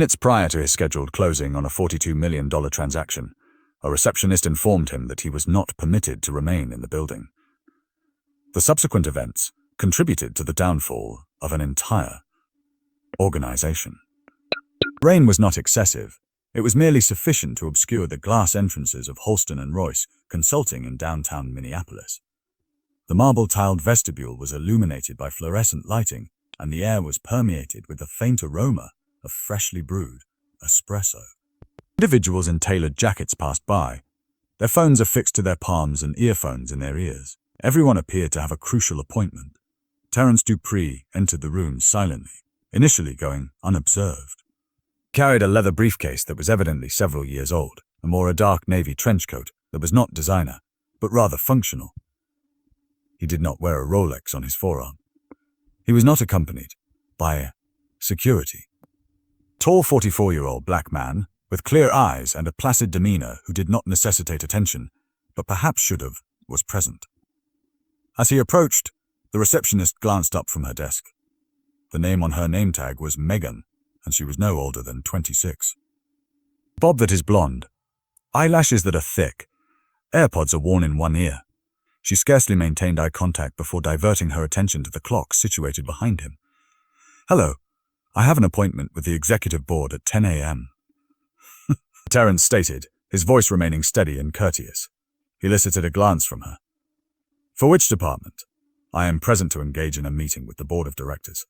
Minutes prior to his scheduled closing on a $42 million transaction, a receptionist informed him that he was not permitted to remain in the building. The subsequent events contributed to the downfall of an entire organization. Rain was not excessive. It was merely sufficient to obscure the glass entrances of Holston Royce Consulting in downtown Minneapolis. The marble-tiled vestibule was illuminated by fluorescent lighting, and the air was permeated with the faint aroma of freshly brewed espresso. Individuals in tailored jackets passed by, their phones affixed to their palms and earphones in their ears. Everyone appeared to have a crucial appointment. Terrence Dupree entered the room silently, initially going unobserved. He carried a leather briefcase that was evidently several years old, and wore a dark navy trench coat that was not designer, but rather functional. He did not wear a Rolex on his forearm. He was not accompanied by security. Tall 44-year-old black man, with clear eyes and a placid demeanor who did not necessitate attention, but perhaps should have, was present. As he approached, the receptionist glanced up from her desk. The name on her name tag was Megan, and she was no older than 26. Bob that is blonde, eyelashes that are thick, AirPods are worn in one ear. She scarcely maintained eye contact before diverting her attention to the clock situated behind him. "Hello, I have an appointment with the executive board at 10 a.m. Terrence stated, his voice remaining steady and courteous. He elicited a glance from her. "For which department?" "I am present to engage in a meeting with the board of directors."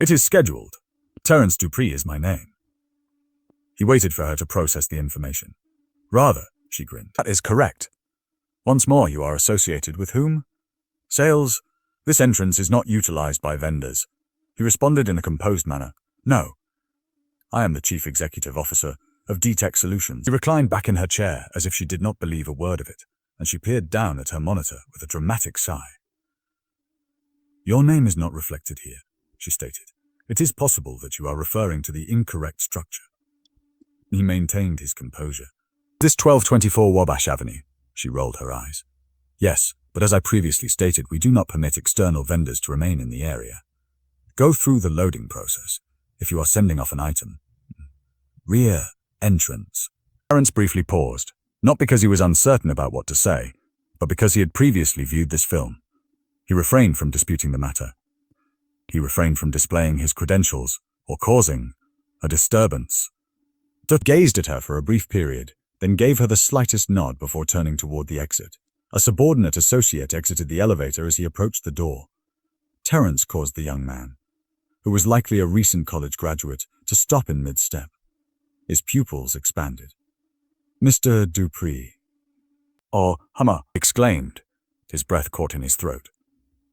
"It is scheduled. Terrence Dupree is my name." He waited for her to process the information. "Rather," she grinned. "That is correct. Once more, you are associated with whom?" "Sales. This entrance is not utilized by vendors." He responded in a composed manner. "No. I am the Chief Executive Officer of D-Tech Solutions." She reclined back in her chair as if she did not believe a word of it, and she peered down at her monitor with a dramatic sigh. "Your name is not reflected here," she stated. "It is possible that you are referring to the incorrect structure." He maintained his composure. "This 1224 Wabash Avenue?" She rolled her eyes. "Yes, but as I previously stated, we do not permit external vendors to remain in the area. Go through the loading process if you are sending off an item. Rear entrance." Terrence briefly paused, not because he was uncertain about what to say, but because he had previously viewed this film. He refrained from disputing the matter. He refrained from displaying his credentials or causing a disturbance. Dupree gazed at her for a brief period, then gave her the slightest nod before turning toward the exit. A subordinate associate exited the elevator as he approached the door. Terrence caused the young man, who was likely a recent college graduate, to stop in mid-step. His pupils expanded. "Mr. Dupree." "Oh, Hummer!" he exclaimed, his breath caught in his throat.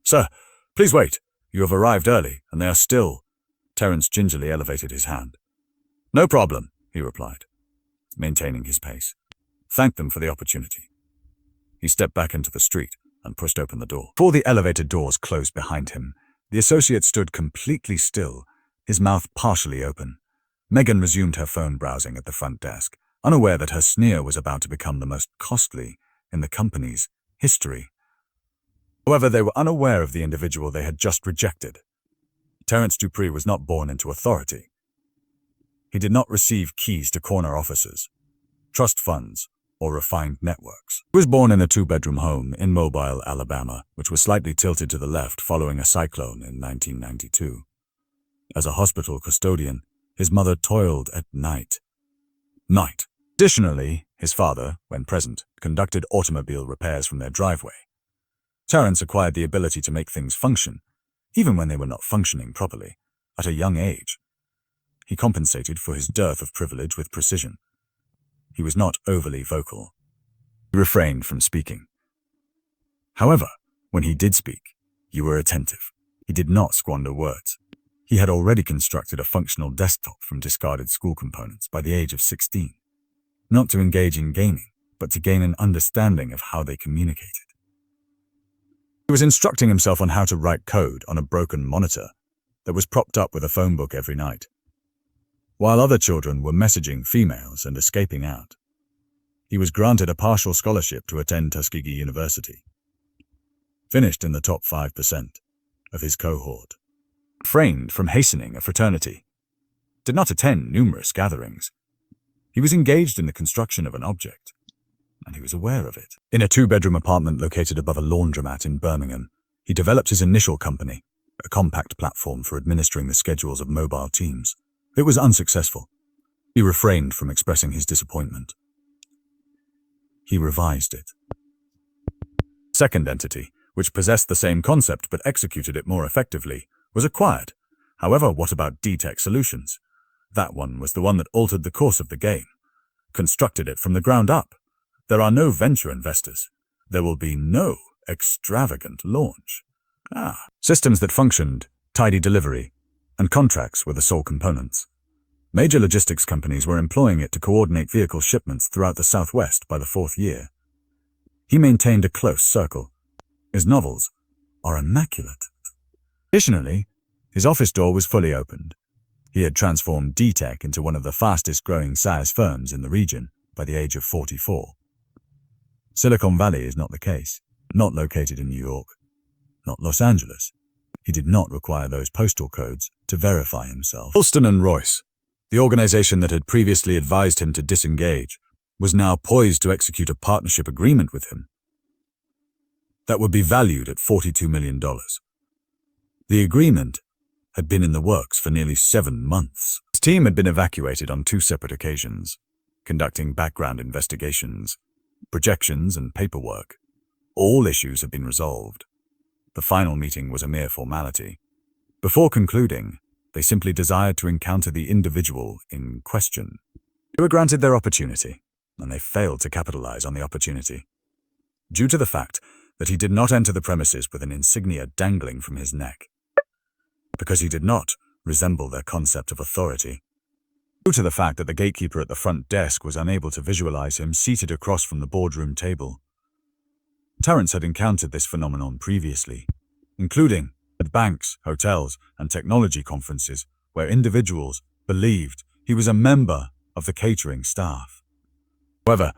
"Sir, please wait. You have arrived early, and they are still." Terrence gingerly elevated his hand. "No problem," he replied, maintaining his pace. "Thank them for the opportunity." He stepped back into the street and pushed open the door. Before the elevator doors closed behind him, the associate stood completely still, his mouth partially open. Megan resumed her phone browsing at the front desk, unaware that her sneer was about to become the most costly in the company's history. However, they were unaware of the individual they had just rejected. Terrence Dupree was not born into authority. He did not receive keys to corner offices, trust funds, or refined networks. He was born in a two-bedroom home in Mobile, Alabama, which was slightly tilted to the left following a cyclone in 1992. As a hospital custodian, his mother toiled at night. Additionally, his father, when present, conducted automobile repairs from their driveway. Terrence acquired the ability to make things function, even when they were not functioning properly, at a young age. He compensated for his dearth of privilege with precision. He was not overly vocal. He refrained from speaking. However, when he did speak, you were attentive. He did not squander words. He had already constructed a functional desktop from discarded school components by the age of 16, not to engage in gaming, but to gain an understanding of how they communicated. He was instructing himself on how to write code on a broken monitor that was propped up with a phone book every night, while other children were messaging females and escaping out. He was granted a partial scholarship to attend Tuskegee University, finished in the top 5% of his cohort. Refrained from hastening a fraternity. did not attend numerous gatherings. He was engaged in the construction of an object, and he was aware of it. In a 2-bedroom apartment located above a laundromat in Birmingham, he developed his initial company, a compact platform for administering the schedules of mobile teams. It was unsuccessful. He refrained from expressing his disappointment. He revised it. Second entity, which possessed the same concept but executed it more effectively, was acquired. However, what about D-Tech Solutions? That one was the one that altered the course of the game, constructed it from the ground up. There are no venture investors. There will be no extravagant launch. Systems that functioned, tidy delivery, and contracts were the sole components. Major logistics companies were employing it to coordinate vehicle shipments throughout the Southwest by the 4th year. He maintained a close circle. His novels are immaculate. Additionally, his office door was fully opened. He had transformed D-Tech into one of the fastest-growing SaaS firms in the region by the age of 44. Silicon Valley is not the case. Not located in New York. Not Los Angeles. He did not require those postal codes to verify himself. Holston Royce, the organization that had previously advised him to disengage, was now poised to execute a partnership agreement with him that would be valued at $42 million. The agreement had been in the works for nearly 7 months. His team had been evacuated on 2 separate occasions, conducting background investigations, projections, and paperwork. All issues had been resolved. The final meeting was a mere formality. Before concluding, they simply desired to encounter the individual in question. They were granted their opportunity, and they failed to capitalize on the opportunity. Due to the fact that he did not enter the premises with an insignia dangling from his neck, because he did not resemble their concept of authority. Due to the fact that the gatekeeper at the front desk was unable to visualize him seated across from the boardroom table. Terrence had encountered this phenomenon previously, including at banks, hotels, and technology conferences where individuals believed he was a member of the catering staff. However,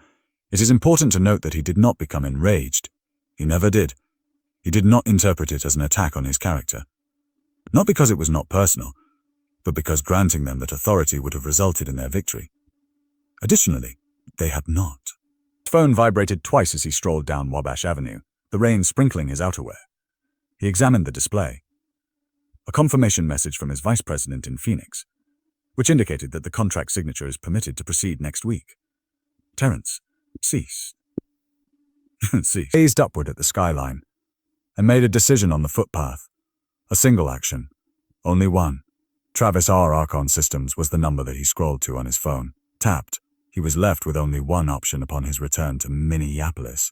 it is important to note that he did not become enraged. He never did. He did not interpret it as an attack on his character. Not because it was not personal, but because granting them that authority would have resulted in their victory. Additionally, they had not. His phone vibrated twice as he strolled down Wabash Avenue, the rain sprinkling his outerwear. He examined the display. A confirmation message from his vice president in Phoenix, which indicated that the contract signature is permitted to proceed next week. Terrence ceased. Gazed upward at the skyline and made a decision on the footpath. A single action. Only one. Travis R. Archon Systems was the number that he scrolled to on his phone. Tapped. He was left with only one option upon his return to Minneapolis.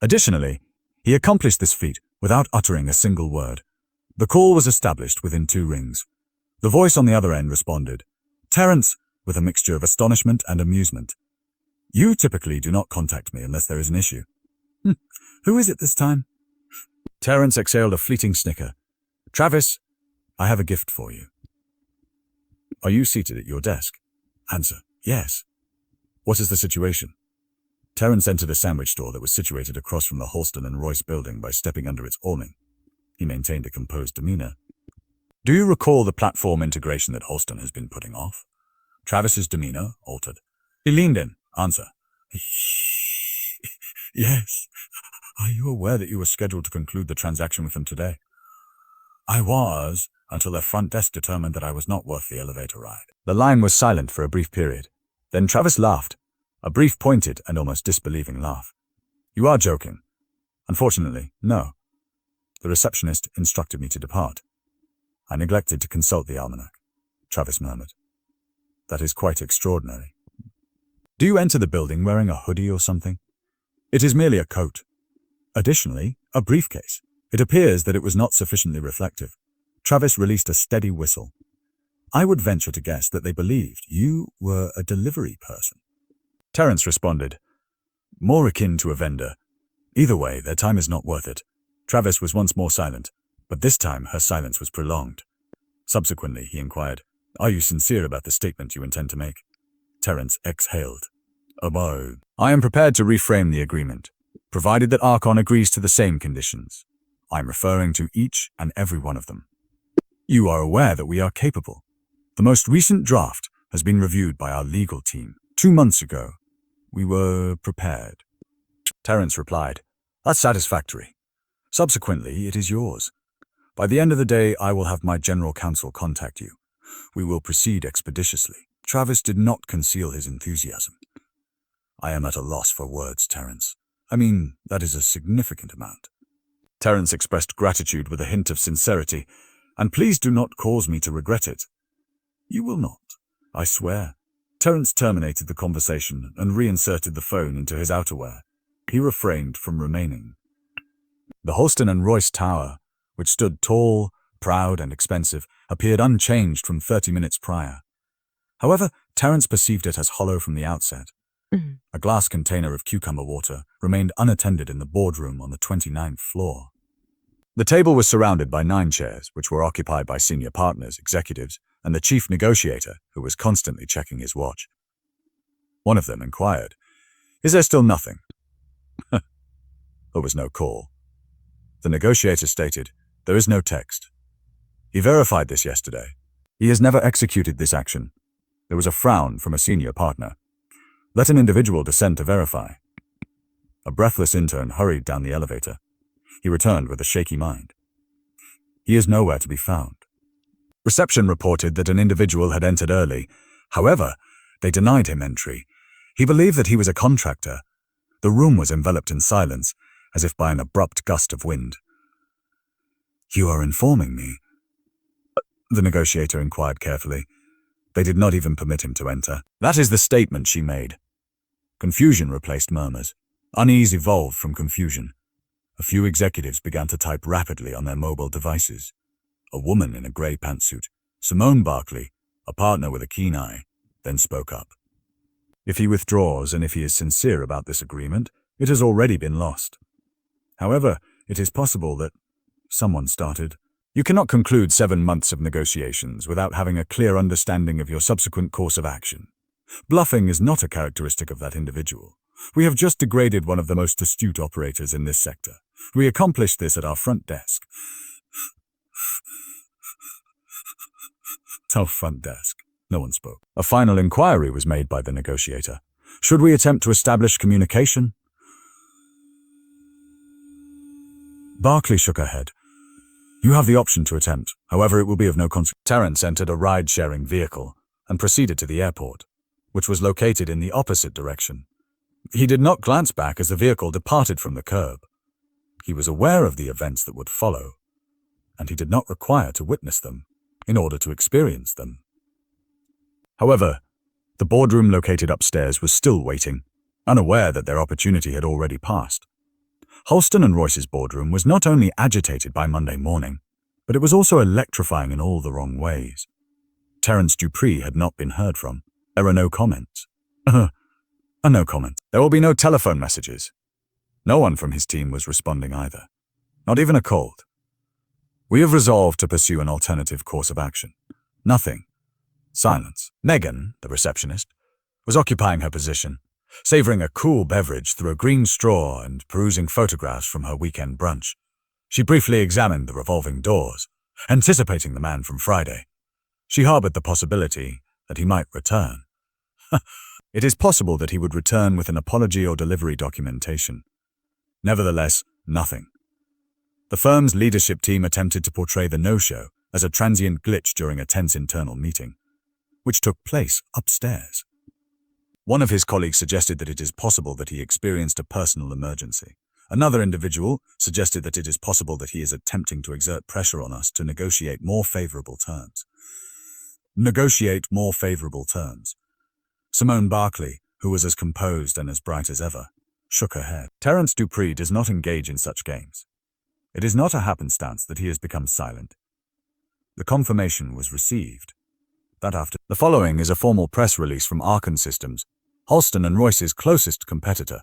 Additionally, he accomplished this feat without uttering a single word. The call was established within 2 rings. The voice on the other end responded. Terrence, with a mixture of astonishment and amusement. You typically do not contact me unless there is an issue. Who is it this time? Terrence exhaled a fleeting snicker. Travis, I have a gift for you. Are you seated at your desk? Answer, yes. What is the situation? Terrence entered a sandwich store that was situated across from the Holston Royce building by stepping under its awning. He maintained a composed demeanor. Do you recall the platform integration that Holston has been putting off? Travis's demeanor altered. He leaned in. Answer. Yes. Are you aware that you were scheduled to conclude the transaction with them today? I was, until their front desk determined that I was not worth the elevator ride. The line was silent for a brief period. Then Travis laughed, a brief pointed and almost disbelieving laugh. You are joking. Unfortunately, no. The receptionist instructed me to depart. I neglected to consult the almanac, Travis murmured. That is quite extraordinary. Do you enter the building wearing a hoodie or something? It is merely a coat. Additionally, a briefcase. It appears that it was not sufficiently reflective. Travis released a steady whistle. I would venture to guess that they believed you were a delivery person. Terrence responded, more akin to a vendor. Either way, their time is not worth it. Travis was once more silent, but this time her silence was prolonged. Subsequently, he inquired, are you sincere about the statement you intend to make? Terrence exhaled. I am prepared to reframe the agreement, provided that Archon agrees to the same conditions. I am referring to each and every one of them. You are aware that we are capable. The most recent draft has been reviewed by our legal team. 2 months ago, we were prepared. Terrence replied, "That's satisfactory. Subsequently, it is yours. By the end of the day, I will have my general counsel contact you. We will proceed expeditiously." Travis did not conceal his enthusiasm. "I am at a loss for words, Terrence. I mean, that is a significant amount." Terrence expressed gratitude with a hint of sincerity, "And please do not cause me to regret it." "You will not, I swear." Terrence terminated the conversation and reinserted the phone into his outerwear. He refrained from remaining. The Holston Royce Tower, which stood tall, proud, and expensive, appeared unchanged from 30 minutes prior. However, Terrence perceived it as hollow from the outset. A glass container of cucumber water remained unattended in the boardroom on the 29th floor. The table was surrounded by 9 chairs, which were occupied by senior partners, executives, and the chief negotiator, who was constantly checking his watch. One of them inquired, "Is there still nothing?" There was no call. The negotiator stated, "There is no text." He verified this yesterday. He has never executed this action. There was a frown from a senior partner. "Let an individual descend to verify." A breathless intern hurried down the elevator. He returned with a shaky mind. "He is nowhere to be found." Reception reported that an individual had entered early. However, they denied him entry. He believed that he was a contractor. The room was enveloped in silence, as if by an abrupt gust of wind. "You are informing me?" the negotiator inquired carefully. They did not even permit him to enter. That is the statement she made. Confusion replaced murmurs. Unease evolved from confusion. A few executives began to type rapidly on their mobile devices. A woman in a grey pantsuit, Simone Barkley, a partner with a keen eye, then spoke up. "If he withdraws and if he is sincere about this agreement, it has already been lost. However, it is possible that someone started. You cannot conclude 7 months of negotiations without having a clear understanding of your subsequent course of action. Bluffing is not a characteristic of that individual. We have just degraded one of the most astute operators in this sector. We accomplished this at our front desk." Our front desk. No one spoke. A final inquiry was made by the negotiator. "Should we attempt to establish communication?" Barkley shook her head. "You have the option to attempt. However, it will be of no consequence." Terrence entered a ride-sharing vehicle and proceeded to the airport, which was located in the opposite direction. He did not glance back as the vehicle departed from the curb. He was aware of the events that would follow, and he did not require to witness them in order to experience them. However, the boardroom located upstairs was still waiting, unaware that their opportunity had already passed. Holston Royce's boardroom was not only agitated by Monday morning, but it was also electrifying in all the wrong ways. Terrence Dupree had not been heard from. There are no comments. No comment. There will be no telephone messages. No one from his team was responding either. Not even a cold. "We have resolved to pursue an alternative course of action." Nothing. Silence. Megan, the receptionist, was occupying her position, savoring a cool beverage through a green straw and perusing photographs from her weekend brunch. She briefly examined the revolving doors, anticipating the man from Friday. She harbored the possibility that he might return. It is possible that he would return with an apology or delivery documentation. Nevertheless, nothing. The firm's leadership team attempted to portray the no-show as a transient glitch during a tense internal meeting, which took place upstairs. One of his colleagues suggested that it is possible that he experienced a personal emergency. Another individual suggested that it is possible that he is attempting to exert pressure on us to negotiate more favorable terms. Negotiate more favorable terms. Simone Barkley, who was as composed and as bright as ever, shook her head. Terrence Dupree does not engage in such games. It is not a happenstance that he has become silent. The confirmation was received. The following is a formal press release from Archon Systems, Holston Royce's closest competitor.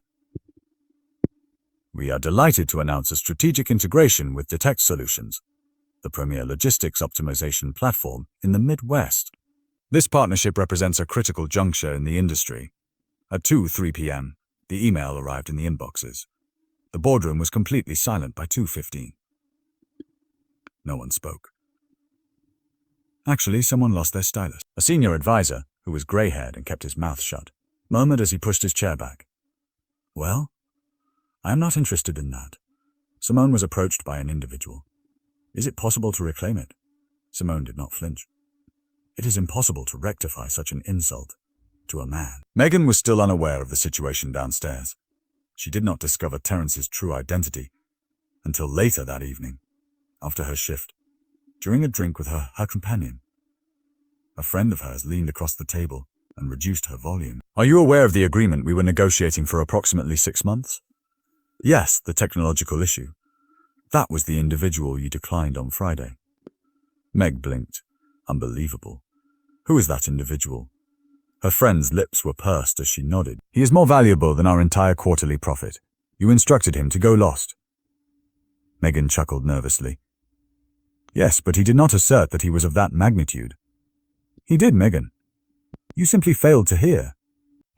"We are delighted to announce a strategic integration with Detect Solutions, the premier logistics optimization platform in the Midwest. This partnership represents a critical juncture in the industry." At 2:03 p.m., the email arrived in the inboxes. The boardroom was completely silent by 2:15. No one spoke. Actually, someone lost their stylus. A senior advisor, who was grey-haired and kept his mouth shut, murmured as he pushed his chair back. Well, I am not interested in that. Simone was approached by an individual. Is it possible to reclaim it? Simone did not flinch. It is impossible to rectify such an insult to a man. Megan was still unaware of the situation downstairs. She did not discover Terrence's true identity until later that evening, after her shift, during a drink with her companion. A friend of hers leaned across the table and reduced her volume. Are you aware of the agreement we were negotiating for approximately 6 months? Yes, the technological issue. That was the individual you declined on Friday. Meg blinked. Unbelievable. Who is that individual? Her friend's lips were pursed as she nodded. He is more valuable than our entire quarterly profit. You instructed him to go lost. Megan chuckled nervously. Yes, but he did not assert that he was of that magnitude. He did, Megan. You simply failed to hear.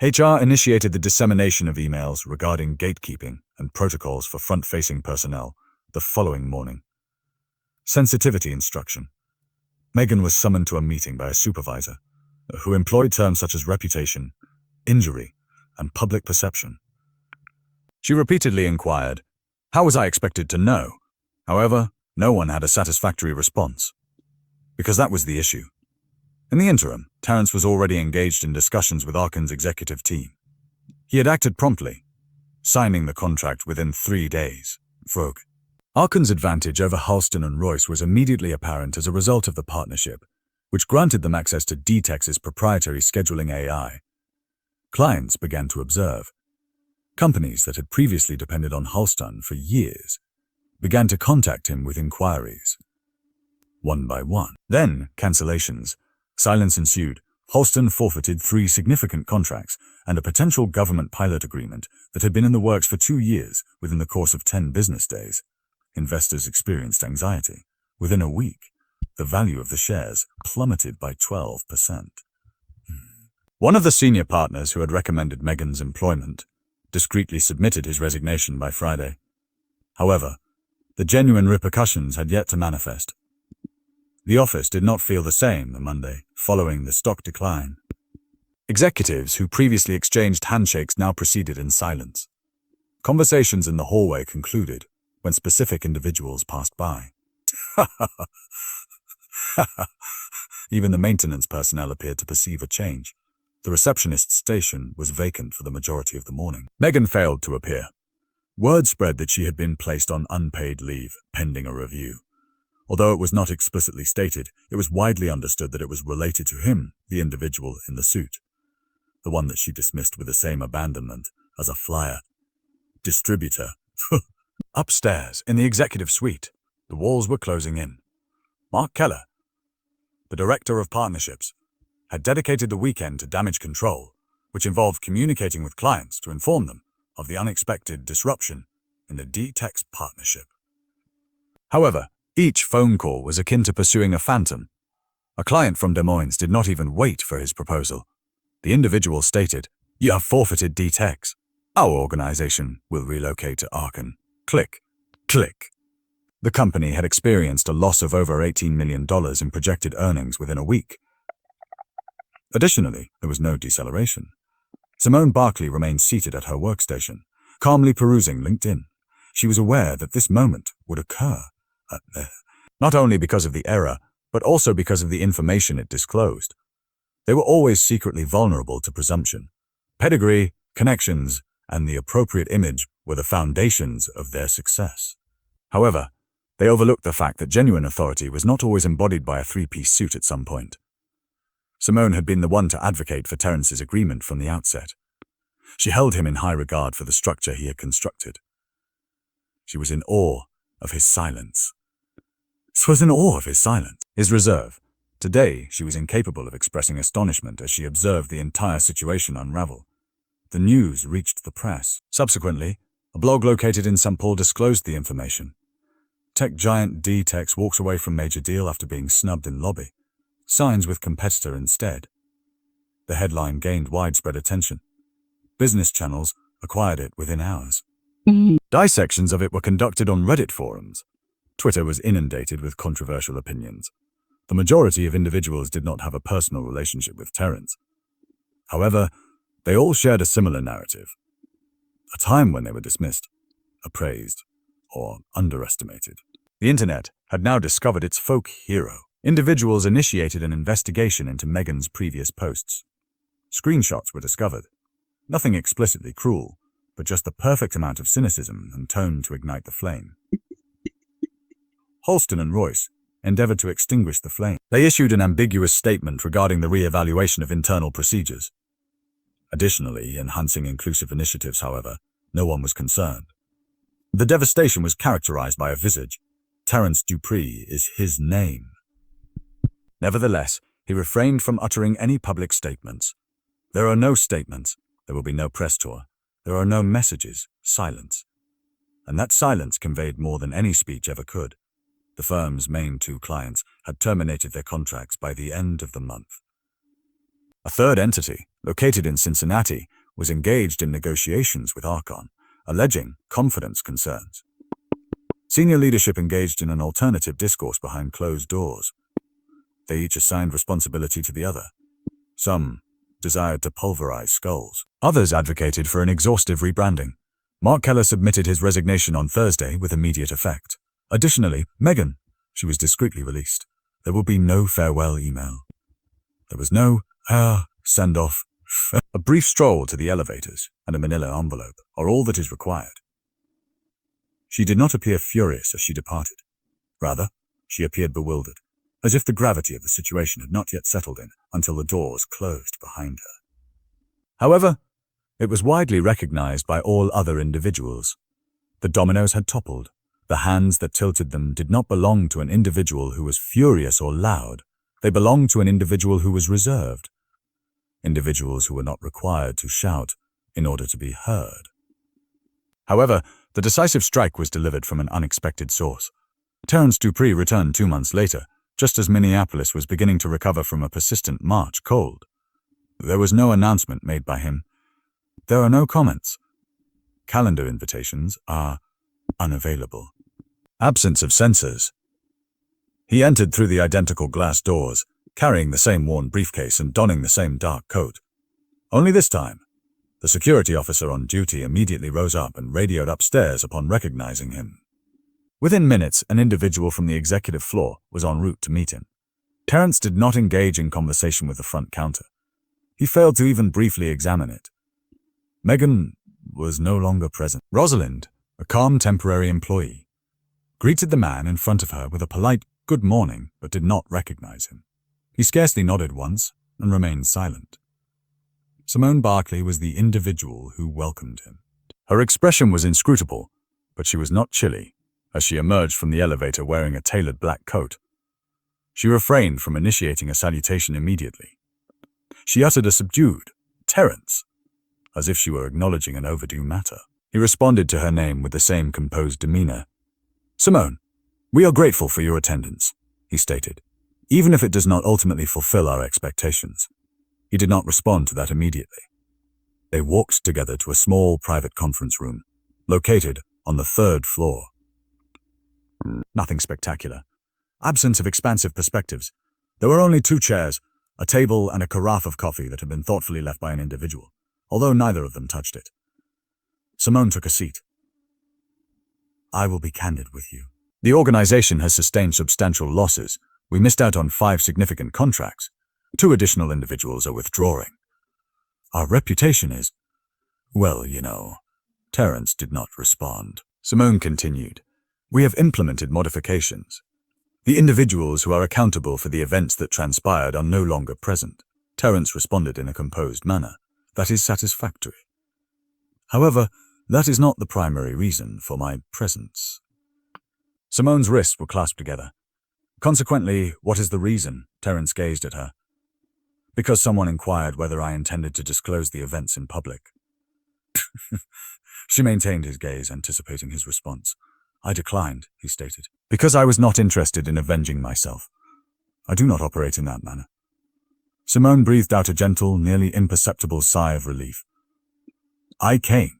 HR initiated the dissemination of emails regarding gatekeeping and protocols for front-facing personnel the following morning. Sensitivity instruction. Megan was summoned to a meeting by a supervisor who employed terms such as reputation, injury, and public perception. She repeatedly inquired, how was I expected to know? However, no one had a satisfactory response. Because that was the issue. In the interim, Terrence was already engaged in discussions with Arkin's executive team. He had acted promptly, signing the contract within 3 days. Frog. Arkin's advantage over Holston Royce was immediately apparent as a result of the partnership, which granted them access to DTEX's proprietary scheduling AI. Clients began to observe. Companies that had previously depended on Holston for years began to contact him with inquiries. One by one. Then, cancellations. Silence ensued. Holston forfeited 3 significant contracts and a potential government pilot agreement that had been in the works for 2 years within the course of 10 business days. Investors experienced anxiety. Within a week, the value of the shares plummeted by 12%. One of the senior partners who had recommended Megan's employment discreetly submitted his resignation by Friday. However, the genuine repercussions had yet to manifest. The office did not feel the same the Monday following the stock decline. Executives who previously exchanged handshakes now proceeded in silence. Conversations in the hallway concluded when specific individuals passed by. Even the maintenance personnel appeared to perceive a change. The receptionist's station was vacant for the majority of the morning. Megan failed to appear. Word spread that she had been placed on unpaid leave pending a review. Although it was not explicitly stated, it was widely understood that it was related to him, the individual in the suit. The one that she dismissed with the same abandonment as a flyer. Distributor. Upstairs, in the executive suite, the walls were closing in. Mark Keller, the director of partnerships, had dedicated the weekend to damage control, which involved communicating with clients to inform them of the unexpected disruption in the DTEX partnership. However, each phone call was akin to pursuing a phantom. A client from Des Moines did not even wait for his proposal. The individual stated, "You have forfeited DTEX. Our organization will relocate to Arkin." Click. Click. The company had experienced a loss of over $18 million in projected earnings within a week. Additionally, there was no deceleration. Simone Barkley remained seated at her workstation, calmly perusing LinkedIn. She was aware that this moment would occur, not only because of the error, but also because of the information it disclosed. They were always secretly vulnerable to presumption. Pedigree, connections, and the appropriate image were the foundations of their success. However, they overlooked the fact that genuine authority was not always embodied by a 3-piece suit at some point. Simone had been the one to advocate for Terrence's agreement from the outset. She held him in high regard for the structure he had constructed. She was in awe of his silence. His reserve. Today, she was incapable of expressing astonishment as she observed the entire situation unravel. The news reached the press. Subsequently, a blog located in St. Paul disclosed the information. Tech giant DTEX walks away from major deal after being snubbed in lobby. Signs with competitor instead. The headline gained widespread attention. Business channels acquired it within hours. Dissections of it were conducted on Reddit forums. Twitter was inundated with controversial opinions. The majority of individuals did not have a personal relationship with Terrence. However, they all shared a similar narrative. A time when they were dismissed, appraised, or underestimated. The internet had now discovered its folk hero. Individuals initiated an investigation into Megan's previous posts. Screenshots were discovered. Nothing explicitly cruel, but just the perfect amount of cynicism and tone to ignite the flame. Holston Royce endeavored to extinguish the flame. They issued an ambiguous statement regarding the re-evaluation of internal procedures. Additionally, enhancing inclusive initiatives, however, no one was concerned. The devastation was characterized by a visage. Terrence Dupree is his name. Nevertheless, he refrained from uttering any public statements. There are no statements. There will be no press tour. There are no messages. Silence. And that silence conveyed more than any speech ever could. The firm's main two clients had terminated their contracts by the end of the month. A third entity, located in Cincinnati, was engaged in negotiations with Archon, alleging confidence concerns. Senior leadership engaged in an alternative discourse behind closed doors. They each assigned responsibility to the other. Some desired to pulverize skulls. Others advocated for an exhaustive rebranding. Mark Keller submitted his resignation on Thursday with immediate effect. Additionally, Megan, she was discreetly released. There will be no farewell email. There was no send-off. A brief stroll to the elevators and a manila envelope are all that is required. She did not appear furious as she departed. Rather, she appeared bewildered, as if the gravity of the situation had not yet settled in until the doors closed behind her. However, it was widely recognized by all other individuals. The dominoes had toppled. The hands that tilted them did not belong to an individual who was furious or loud. They belonged to an individual who was reserved. Individuals who were not required to shout in order to be heard. However, the decisive strike was delivered from an unexpected source. Terrence Dupree returned 2 months later, just as Minneapolis was beginning to recover from a persistent March cold. There was no announcement made by him. There are no comments. Calendar invitations are unavailable. Absence of censors. He entered through the identical glass doors, carrying the same worn briefcase and donning the same dark coat. Only this time, the security officer on duty immediately rose up and radioed upstairs upon recognizing him. Within minutes, an individual from the executive floor was en route to meet him. Terrence did not engage in conversation with the front counter. He failed to even briefly examine it. Megan was no longer present. Rosalind, a calm temporary employee, greeted the man in front of her with a polite good morning, but did not recognize him. He scarcely nodded once and remained silent. Simone Barkley was the individual who welcomed him. Her expression was inscrutable, but she was not chilly, as she emerged from the elevator wearing a tailored black coat. She refrained from initiating a salutation immediately. She uttered a subdued, "Terrence," as if she were acknowledging an overdue matter. He responded to her name with the same composed demeanor. "Simone, we are grateful for your attendance," he stated, "even if it does not ultimately fulfill our expectations." He did not respond to that immediately. They walked together to a small private conference room, located on the 3rd floor. Nothing spectacular. Absence of expansive perspectives. There were only 2 chairs, a table and a carafe of coffee that had been thoughtfully left by an individual, although neither of them touched it. Simone took a seat. "I will be candid with you. The organization has sustained substantial losses. We missed out on 5 significant contracts. 2 additional individuals are withdrawing. Our reputation is, well, you know." Terrence did not respond. Simone continued, "We have implemented modifications. The individuals who are accountable for the events that transpired are no longer present." Terrence responded in a composed manner. "That is satisfactory. However, that is not the primary reason for my presence." Simone's wrists were clasped together. "Consequently, what is the reason?" Terrence gazed at her. "Because someone inquired whether I intended to disclose the events in public." She maintained his gaze, anticipating his response. "I declined," he stated, "because I was not interested in avenging myself. I do not operate in that manner." Simone breathed out a gentle, nearly imperceptible sigh of relief. "I came,"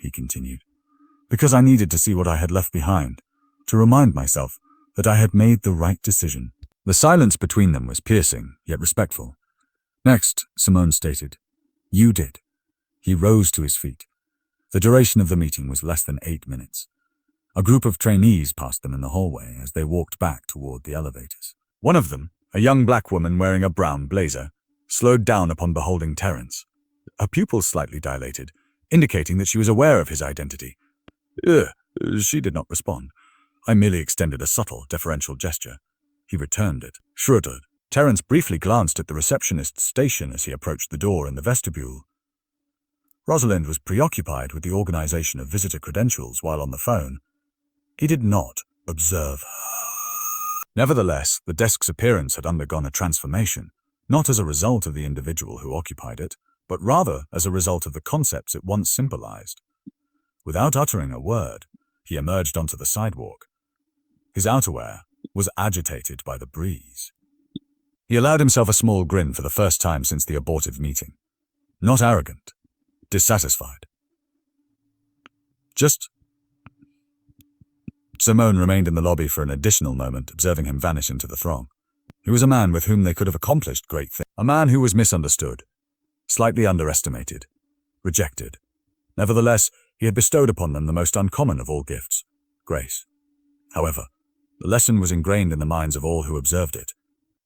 he continued, "because I needed to see what I had left behind, to remind myself that I had made the right decision." The silence between them was piercing, yet respectful. Next, Simone stated, "You did." He rose to his feet. The duration of the meeting was less than 8 minutes. A group of trainees passed them in the hallway as they walked back toward the elevators. One of them, a young black woman wearing a brown blazer, slowed down upon beholding Terrence. Her pupils slightly dilated, indicating that she was aware of his identity. She did not respond. I merely extended a subtle, deferential gesture. He returned it, shrugged. Terrence briefly glanced at the receptionist's station as he approached the door in the vestibule. Rosalind was preoccupied with the organization of visitor credentials while on the phone. He did not observe her. Nevertheless, the desk's appearance had undergone a transformation, not as a result of the individual who occupied it, but rather as a result of the concepts it once symbolized. Without uttering a word, he emerged onto the sidewalk. His outerwear was agitated by the breeze. He allowed himself a small grin for the first time since the abortive meeting. Not arrogant, dissatisfied. Just... Simone remained in the lobby for an additional moment, observing him vanish into the throng. He was a man with whom they could have accomplished great things. A man who was misunderstood, slightly underestimated, rejected. Nevertheless, he had bestowed upon them the most uncommon of all gifts, grace. However, the lesson was ingrained in the minds of all who observed it.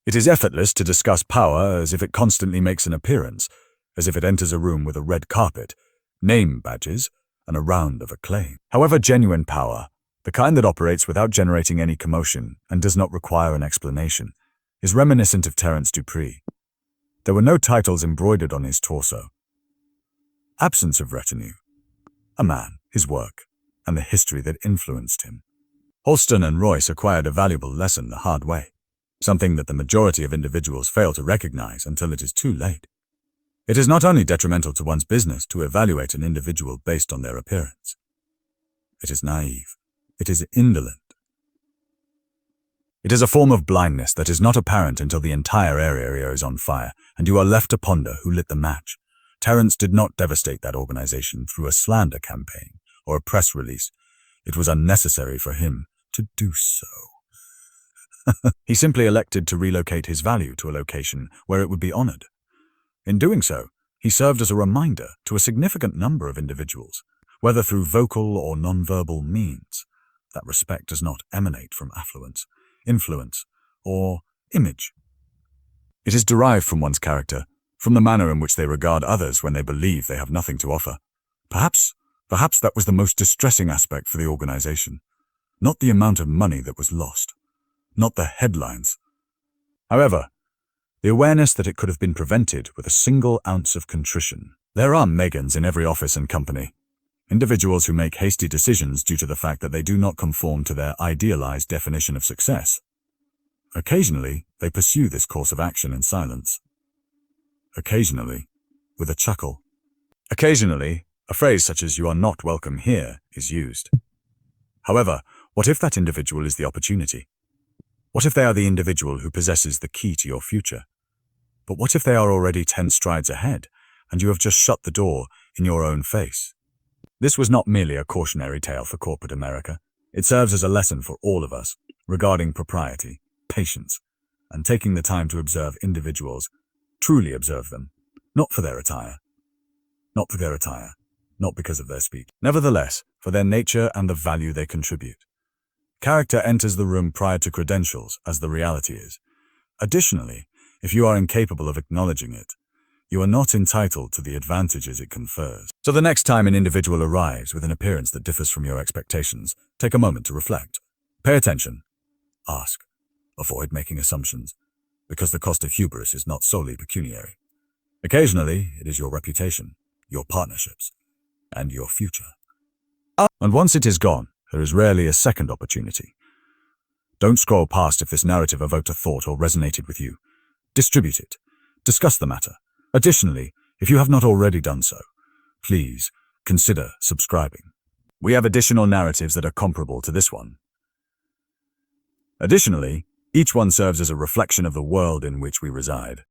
It is effortless to discuss power as if it constantly makes an appearance, as if it enters a room with a red carpet, name badges, and a round of acclaim. However, genuine power, the kind that operates without generating any commotion and does not require an explanation, is reminiscent of Terrence Dupree. There were no titles embroidered on his torso. Absence of retinue. A man, his work, and the history that influenced him. Holston and Royce acquired a valuable lesson the hard way, something that the majority of individuals fail to recognize until it is too late. It is not only detrimental to one's business to evaluate an individual based on their appearance. It is naive. It is indolent. It is a form of blindness that is not apparent until the entire area is on fire, and you are left to ponder who lit the match. Terrence did not devastate that organization through a slander campaign or a press release. It was unnecessary for him to do so. He simply elected to relocate his value to a location where it would be honored. In doing so, he served as a reminder to a significant number of individuals, whether through vocal or nonverbal means, that respect does not emanate from affluence, influence, or image. It is derived from one's character, from the manner in which they regard others when they believe they have nothing to offer. Perhaps that was the most distressing aspect for the organization. Not the amount of money that was lost. Not the headlines. However, the awareness that it could have been prevented with a single ounce of contrition. There are Megans in every office and company. Individuals who make hasty decisions due to the fact that they do not conform to their idealized definition of success. Occasionally, they pursue this course of action in silence. Occasionally, with a chuckle. Occasionally, a phrase such as "you are not welcome here" is used. However, what if that individual is the opportunity? What if they are the individual who possesses the key to your future? But what if they are already 10 strides ahead, and you have just shut the door in your own face? This was not merely a cautionary tale for corporate America. It serves as a lesson for all of us regarding propriety, patience, and taking the time to observe individuals, truly observe them, not for their attire, not because of their speech. Nevertheless, for their nature and the value they contribute. Character enters the room prior to credentials, as the reality is. Additionally, if you are incapable of acknowledging it, you are not entitled to the advantages it confers. So the next time an individual arrives with an appearance that differs from your expectations, take a moment to reflect. Pay attention. Ask. Avoid making assumptions, because the cost of hubris is not solely pecuniary. Occasionally, it is your reputation, your partnerships, and your future. And once it is gone, there is rarely a second opportunity. Don't scroll past if this narrative evoked a thought or resonated with you. Distribute it. Discuss the matter. Additionally, if you have not already done so, please consider subscribing. We have additional narratives that are comparable to this one. Additionally, each one serves as a reflection of the world in which we reside.